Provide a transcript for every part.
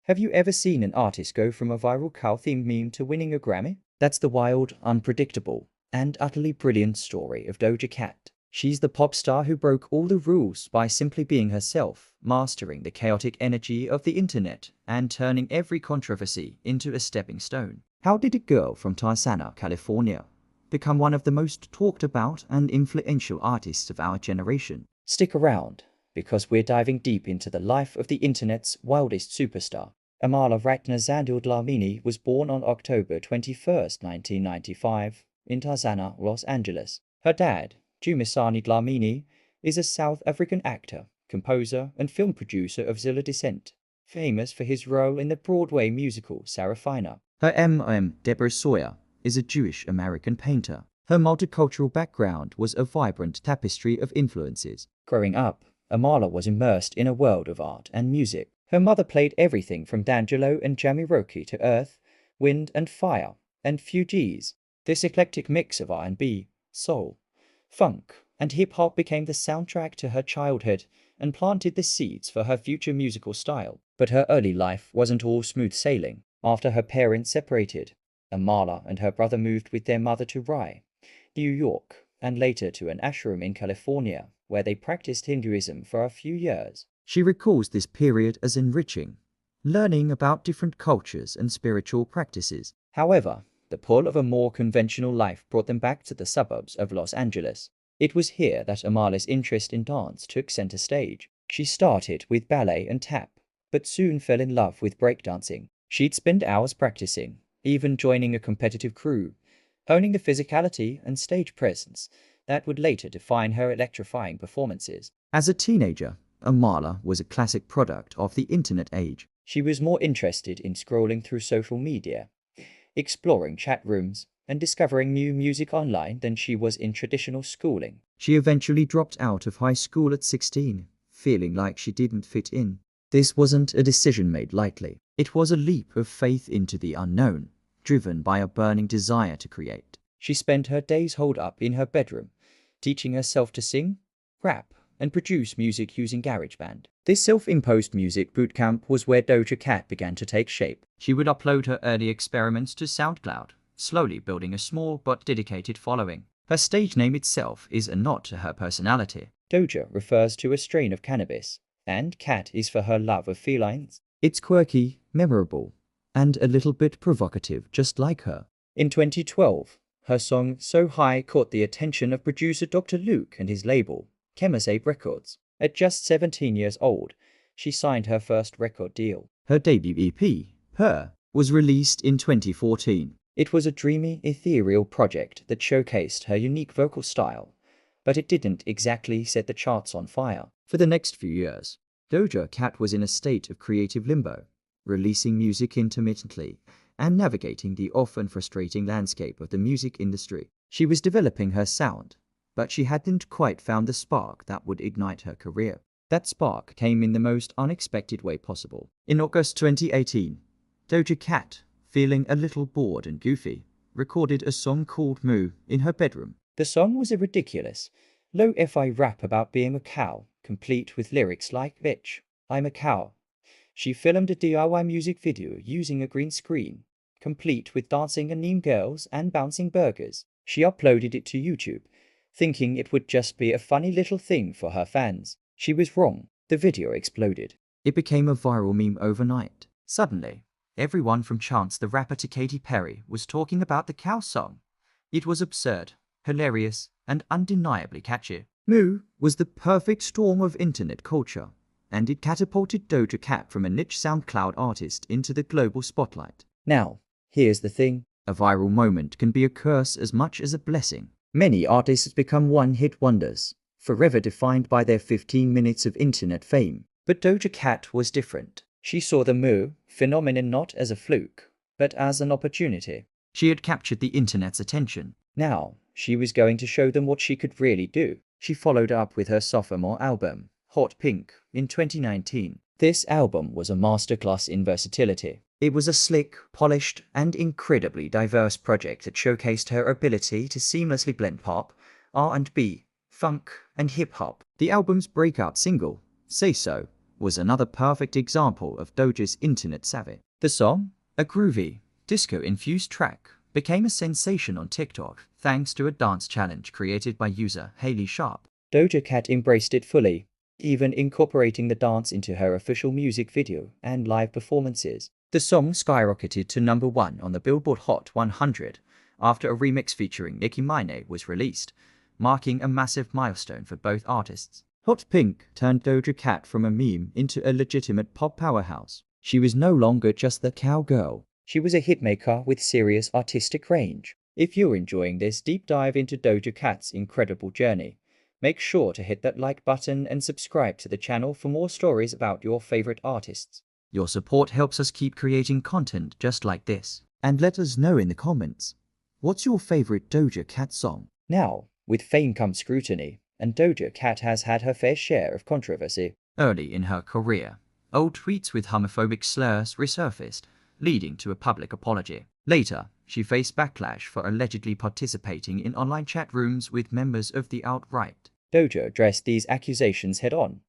Have you ever seen an artist go from a viral cow-themed meme to winning a Grammy? That's the wild, unpredictable, and utterly brilliant story of Doja Cat. She's the pop star who broke all the rules by simply being herself, mastering the chaotic energy of the internet and turning every controversy into a stepping stone. How did a girl from Tarzana, California, become one of the most talked about and influential artists of our generation? Stick around, because we're diving deep into the life of the internet's wildest superstar. Amala Ratna Zandul Dlamini was born on October 21, 1995, in Tarzana, Los Angeles. Her dad, Jumisani Dlamini, is a South African actor, composer, and film producer of Zulu descent, famous for his role in the Broadway musical Sarafina. Her M.M. Deborah Sawyer is a Jewish-American painter. Her multicultural background was a vibrant tapestry of influences. Growing up, Amala was immersed in a world of art and music. Her mother played everything from D'Angelo and Jamiroquai to Earth, Wind and Fire, and Fugees. This eclectic mix of R&B, soul, funk, and hip-hop became the soundtrack to her childhood and planted the seeds for her future musical style. But her early life wasn't all smooth sailing. After her parents separated, Amala and her brother moved with their mother to Rye, New York, and later to an ashram in California, where they practiced Hinduism for a few years. She recalls this period as enriching, learning about different cultures and spiritual practices. However, the pull of a more conventional life brought them back to the suburbs of Los Angeles. It was here that Amala's interest in dance took center stage. She started with ballet and tap, but soon fell in love with breakdancing. She'd spend hours practicing, even joining a competitive crew, honing the physicality and stage presence that would later define her electrifying performances. As a teenager, Amala was a classic product of the internet age. She was more interested in scrolling through social media, exploring chat rooms, and discovering new music online than she was in traditional schooling. She eventually dropped out of high school at 16, feeling like she didn't fit in. This wasn't a decision made lightly. It was a leap of faith into the unknown, driven by a burning desire to create. She spent her days holed up in her bedroom, teaching herself to sing, rap, and produce music using GarageBand. This self-imposed music bootcamp was where Doja Cat began to take shape. She would upload her early experiments to SoundCloud, slowly building a small but dedicated following. Her stage name itself is a nod to her personality. Doja refers to a strain of cannabis, and Cat is for her love of felines. It's quirky, memorable, and a little bit provocative, just like her. In 2012, her song So High caught the attention of producer Dr. Luke and his label, Chemazabe Records. At just 17 years old, she signed her first record deal. Her debut EP, Her, was released in 2014. It was a dreamy, ethereal project that showcased her unique vocal style, but it didn't exactly set the charts on fire. For the next few years, Doja Cat was in a state of creative limbo, releasing music intermittently and navigating the often frustrating landscape of the music industry. She was developing her sound, but she hadn't quite found the spark that would ignite her career. That spark came in the most unexpected way possible. In August 2018, Doja Cat, feeling a little bored and goofy, recorded a song called Mooo in her bedroom. The song was a ridiculous, low-fi rap about being a cow, complete with lyrics like, "Bitch, I'm a cow." She filmed a DIY music video using a green screen, complete with dancing anime girls and bouncing burgers. She uploaded it to YouTube, thinking it would just be a funny little thing for her fans. She was wrong. The video exploded. It became a viral meme overnight. Suddenly, everyone from Chance the Rapper to Katy Perry was talking about the cow song. It was absurd, hilarious, and undeniably catchy. Mooo was the perfect storm of internet culture, and it catapulted Doja Cat from a niche SoundCloud artist into the global spotlight. Now, here's the thing. A viral moment can be a curse as much as a blessing. Many artists become one-hit wonders, forever defined by their 15 minutes of internet fame. But Doja Cat was different. She saw the Mooo phenomenon not as a fluke, but as an opportunity. She had captured the internet's attention. Now, she was going to show them what she could really do. She followed up with her sophomore album, Hot Pink, in 2019. This album was a masterclass in versatility. It was a slick, polished, and incredibly diverse project that showcased her ability to seamlessly blend pop, R&B, funk, and hip-hop. The album's breakout single, Say So, was another perfect example of Doja's internet savvy. The song, a groovy, disco-infused track, became a sensation on TikTok thanks to a dance challenge created by user Hailey Sharp. Doja Cat embraced it fully, even incorporating the dance into her official music video and live performances. The song skyrocketed to number 1 on the Billboard Hot 100 after a remix featuring Nicki Minaj was released, marking a massive milestone for both artists. Hot Pink turned Doja Cat from a meme into a legitimate pop powerhouse. She was no longer just the cowgirl. She was a hitmaker with serious artistic range. If you're enjoying this deep dive into Doja Cat's incredible journey, make sure to hit that like button and subscribe to the channel for more stories about your favorite artists. Your support helps us keep creating content just like this. And let us know in the comments, what's your favorite Doja Cat song? Now, with fame comes scrutiny, and Doja Cat has had her fair share of controversy. Early in her career, old tweets with homophobic slurs resurfaced, leading to a public apology. Later, she faced backlash for allegedly participating in online chat rooms with members of the alt-right. Doja addressed these accusations head-on,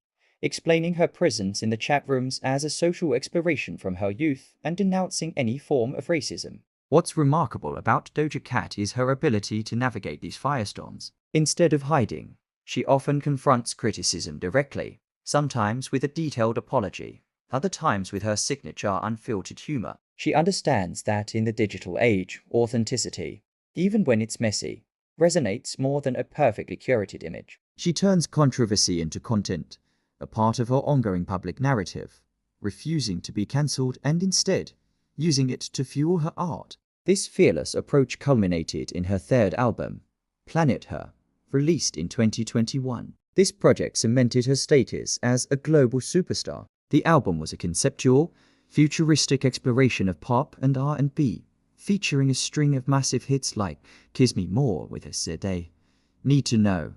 explaining her presence in the chat rooms as a social exploration from her youth and denouncing any form of racism. What's remarkable about Doja Cat is her ability to navigate these firestorms. Instead of hiding, she often confronts criticism directly, sometimes with a detailed apology, other times with her signature unfiltered humor. She understands that in the digital age, authenticity, even when it's messy, resonates more than a perfectly curated image. She turns controversy into content, a part of her ongoing public narrative, refusing to be cancelled and instead using it to fuel her art. This fearless approach culminated in her third album, Planet Her, released in 2021. This project cemented her status as a global superstar. The album was a conceptual, futuristic exploration of pop and R&B, featuring a string of massive hits like Kiss Me More with Yesterday, Need to Know,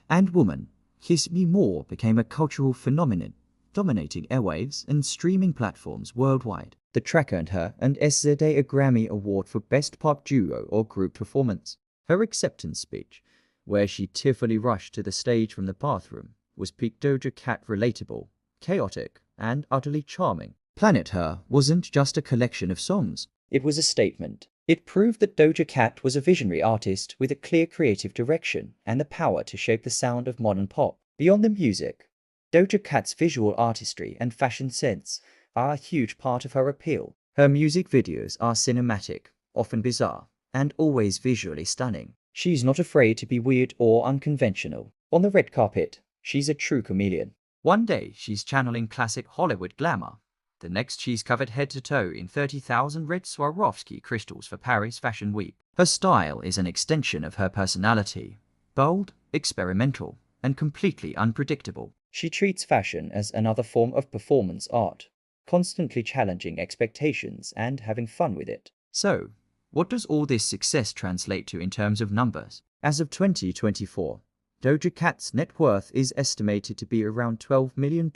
and Woman. Kiss Me More became a cultural phenomenon, dominating airwaves and streaming platforms worldwide. The track earned her and Yesterday a Grammy Award for Best Pop Duo or Group Performance. Her acceptance speech, where she tearfully rushed to the stage from the bathroom, was peak Doja Cat relatable, chaotic, and utterly charming. Planet Her wasn't just a collection of songs. It was a statement. It proved that Doja Cat was a visionary artist with a clear creative direction and the power to shape the sound of modern pop. Beyond the music, Doja Cat's visual artistry and fashion sense are a huge part of her appeal. Her music videos are cinematic, often bizarre, and always visually stunning. She's not afraid to be weird or unconventional. On the red carpet, she's a true chameleon. One day, she's channeling classic Hollywood glamour. The next, she's covered head to toe in 30,000 red Swarovski crystals for Paris Fashion Week. Her style is an extension of her personality, bold, experimental, and completely unpredictable. She treats fashion as another form of performance art, constantly challenging expectations and having fun with it. So, what does all this success translate to in terms of numbers? As of 2024, Doja Cat's net worth is estimated to be around $12 million.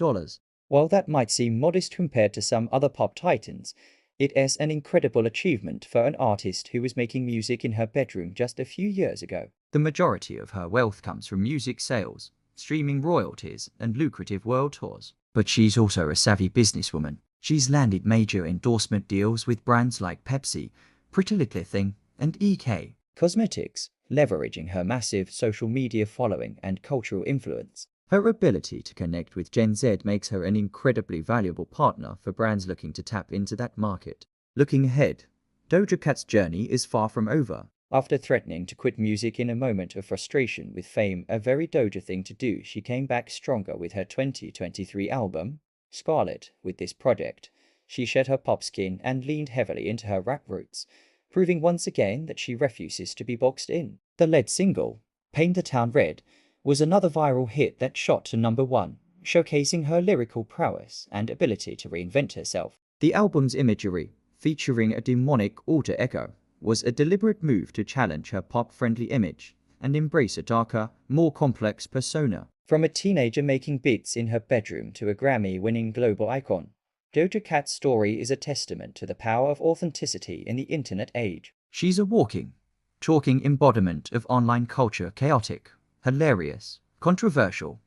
While that might seem modest compared to some other pop titans, it is an incredible achievement for an artist who was making music in her bedroom just a few years ago. The majority of her wealth comes from music sales, streaming royalties, and lucrative world tours. But she's also a savvy businesswoman. She's landed major endorsement deals with brands like Pepsi, Pretty Little Thing, and EK Cosmetics, leveraging her massive social media following and cultural influence. Her ability to connect with Gen Z makes her an incredibly valuable partner for brands looking to tap into that market. Looking ahead, Doja Cat's journey is far from over. After threatening to quit music in a moment of frustration with fame, a very Doja thing to do, she came back stronger with her 2023 album, Scarlet. With this project, she shed her pop skin and leaned heavily into her rap roots, proving once again that she refuses to be boxed in. The lead single, Paint the Town Red, was another viral hit that shot to number 1, showcasing her lyrical prowess and ability to reinvent herself. The album's imagery, featuring a demonic alter ego, was a deliberate move to challenge her pop-friendly image and embrace a darker, more complex persona. From a teenager making beats in her bedroom to a Grammy-winning global icon, Doja Cat's story is a testament to the power of authenticity in the internet age. She's a walking, talking embodiment of online culture, chaotic, hilarious, controversial,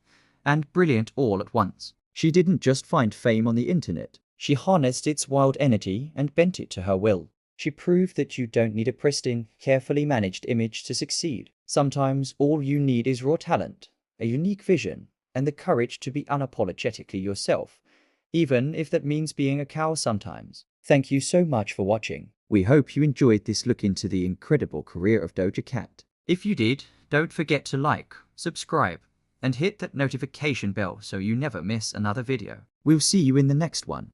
and brilliant all at once. She didn't just find fame on the internet. She harnessed its wild energy and bent it to her will. She proved that you don't need a pristine, carefully managed image to succeed. Sometimes all you need is raw talent, a unique vision, and the courage to be unapologetically yourself, even if that means being a cow sometimes. Thank you so much for watching. We hope you enjoyed this look into the incredible career of Doja Cat. If you did, don't forget to like, subscribe, and hit that notification bell so you never miss another video. We'll see you in the next one.